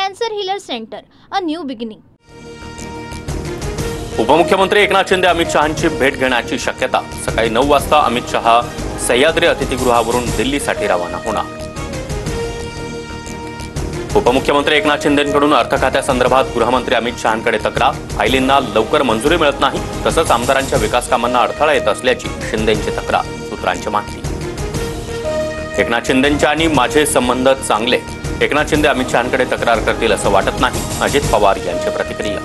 Cancer healer centre, a new beginning. उपमुख्यमंत्री एकनाथ शिंदे अमित शहांची भेट घेण्याची शक्यता. सकाळी 9 वाजता अमित शहा सह्याद्री अतिथीगृहावरून दिल्लीसाठी रवाना होणार. उपमुख्यमंत्री एकनाथ शिंदेंकडून अर्थ खात्यासंदर्भात गृहमंत्री अमित शहांकडे तक्रार. फायलींना लवकर मंजुरी मिळत नाही, तसंच आमदारांच्या विकास कामांना अडथळा येत असल्याची शिंदेंची तक्रार. सूत्रांची माहिती. एकनाथ शिंदेंच्या आणि माझे संबंध चांगले. एकनाथ शिंदे अमित शहांकडे तक्रार करतील असं वाटत नाही. अजित पवार यांची प्रतिक्रिया.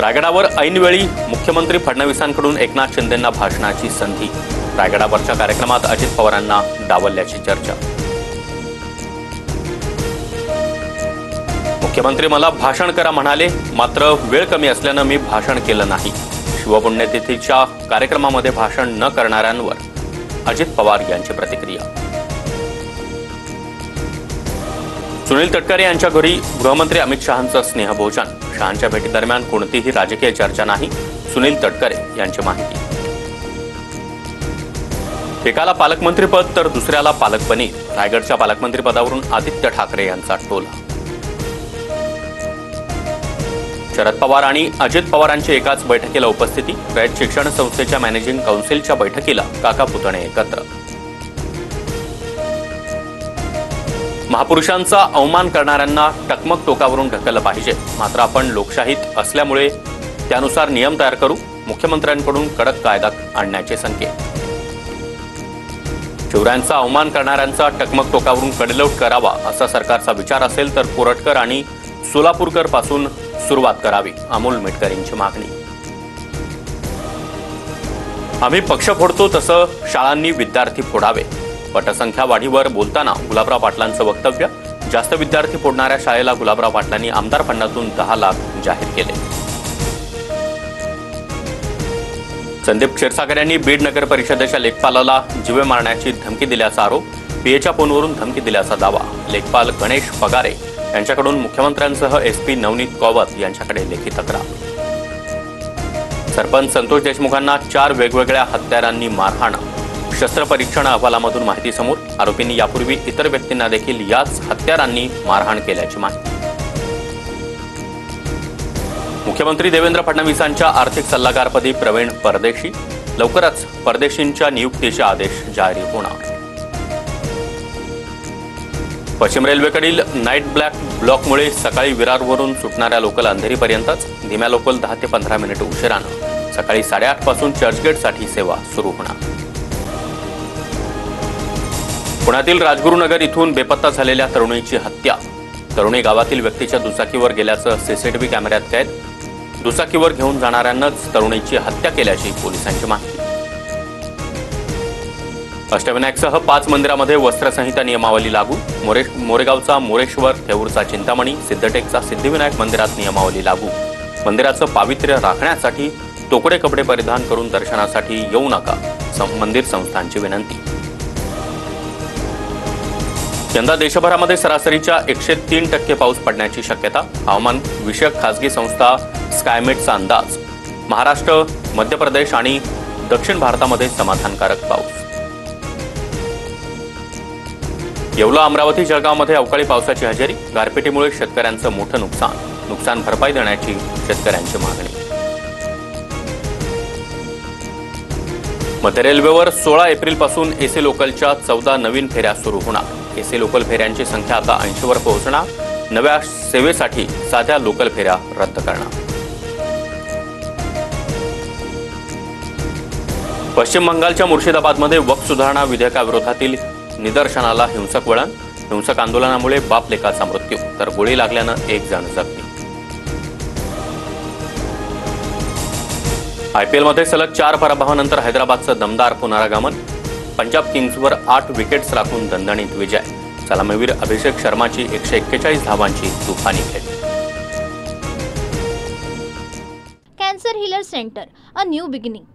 रायगडावर ऐनवेळी मुख्यमंत्री फडणवीसांकडून एकनाथ शिंदेंना भाषणाची संधी. रायगडावरच्या कार्यक्रमात अजित पवारांना डावलल्याची चर्चा. मुख्यमंत्री मला भाषण करा म्हणाले, मात्र वेळ कमी असल्यानं मी भाषण केलं नाही. शिवपुण्यतिथीच्या कार्यक्रमामध्ये भाषण न करणाऱ्यांवर अजित पवार यांची प्रतिक्रिया. सुनील तटकरे यांच्या घरी गृहमंत्री अमित शहांचं स्नेहभोजन. शहांच्या भेटीदरम्यान कोणतीही राजकीय चर्चा नाही. सुनील तटकरे यांची माहिती. एकाला पालकमंत्रीपद तर दुसऱ्याला पालकपणी. रायगडच्या पालकमंत्रीपदावरून आदित्य ठाकरे यांचा टोला. शरद पवार आणि अजित पवारांची एकाच बैठकीला उपस्थिती. रयत शिक्षण संस्थेच्या मॅनेजिंग काउन्सिलच्या बैठकीला काका पुतणे एकत्र. महापुरुषांचा अवमान करणाऱ्यांना टकमक टोकावरून ढकललं पाहिजे, मात्र आपण लोकशाहीत असल्यामुळे त्यानुसार नियम तयार करू. मुख्यमंत्र्यांकडून कडक कायदा आणण्याचे संकेत. शिवरायांचा अवमान करणाऱ्यांचा टकमक टोकावरून कडेलोट करावा असा सरकारचा विचार असेल तर कोरटकर आणि सोलापूरकर पासून सुरुवात करावी. अमोल मिटकरींची मागणी. आम्ही पक्ष फोडतो तसं शाळांनी विद्यार्थी फोडावे. पटसंख्या वाढीवर बोलताना गुलाबराव पाटलांचं वक्तव्य. जास्त विद्यार्थी फोडणाऱ्या शाळेला गुलाबराव पाटलांनी आमदार फंडातून 10 लाख जाहीर केले. संदीप क्षीरसागर यांनी बीड नगर परिषदेच्या लेखपालाला जीवे मारण्याची धमकी दिल्याचा आरोप. पीएच्या फोनवरून धमकी दिल्याचा दावा. लेखपाल गणेश पगारे यांच्याकडून मुख्यमंत्र्यांसह एसपी नवनीत कौवत यांच्याकडे लेखी तक्रार. सरपंच संतोष देशमुखांना 4 वेगवेगळ्या हत्यारांनी मारहाण. शस्त्रपरीक्षण अहवालामधून माहिती समोर. आरोपींनी यापूर्वी इतर व्यक्तींना देखील याच हत्यारांनी मारहाण केल्याची माहिती. मुख्यमंत्री देवेंद्र फडणवीसांच्या आर्थिक सल्लागारपदी प्रवीण परदेशी. लवकरच परदेशींच्या नियुक्तीचे आदेश जारी होणार. पश्चिम रेल्वेकडील नाईट ब्लॉकमुळे सकाळी विरारवरून सुटणाऱ्या लोकल अंधेरीपर्यंतच. धीम्या लोकल 10 ते 15 मिनिट उशिरानं सकाळी 8:30 पासून चर्चगेटसाठी सेवा सुरू होणार. पुण्यातील राजगुरुनगर इथून बेपत्ता झालेल्या तरुणीची हत्या. तरुणी गावातील व्यक्तीच्या दुचाकीवर गेल्याचं सीसीटीव्ही कॅमेऱ्यात कैद. दुचाकीवर घेऊन जाणाऱ्यांनाच तरुणीची हत्या केल्याची पोलिसांची माहिती. अष्टविनायकसह 5 मंदिरामध्ये वस्त्रसंहिता नियमावली लागू. मोरेगावचा मोरेश्वर, थेऊरचा चिंतामणी, सिद्धटेकचा सिद्धिविनायक मंदिरात नियमावली लागू. मंदिराचं पावित्र्य राखण्यासाठी तोकडे कपडे परिधान करून दर्शनासाठी येऊ नका, मंदिर संस्थांची विनंती. यंदा देशभरामध्ये सरासरीच्या 103% पाऊस पडण्याची शक्यता. हवामान विषयक खासगी संस्था स्कायमेटचा अंदाज. महाराष्ट्र, मध्य प्रदेश आणि दक्षिण भारतामध्ये समाधानकारक पाऊस. येवला, अमरावती, जळगावमध्ये अवकाळी पावसाची हजेरी. गारपिटीमुळे शेतकऱ्यांचं मोठं नुकसान भरपाई देण्याची शेतकऱ्यांची मागणी. मध्य रेल्वेवर 16 एप्रिलपासून एसी लोकलच्या 14 नवीन फेऱ्या सुरू होणार. एसी लोकल फेऱ्यांची संख्या आता 80वर पोहोचणार. नव्या सेवेसाठी साध्या लोकल फेऱ्या रद्द करणार. पश्चिम बंगालच्या मुर्शिदाबादमध्ये वक्फ सुधारणा विधेयकाविरोधातील निदर्शनाला हिंसक वळण. हिंसक आंदोलनामुळे बाप लेकाचा मृत्यू तर गोळी लागल्यानं 1 जण जखमी. आयपीएलमध्ये सलग 4 पराभवानंतर हैदराबादचं दमदार पुनरागमन. पंजाब किंग्सवर 8 विकेट्स राखून दणदणीत विजय. सलामीवीर अभिषेक शर्माची 141 धावांची तुफानी खेळी. Cancer healer centre, a new beginning.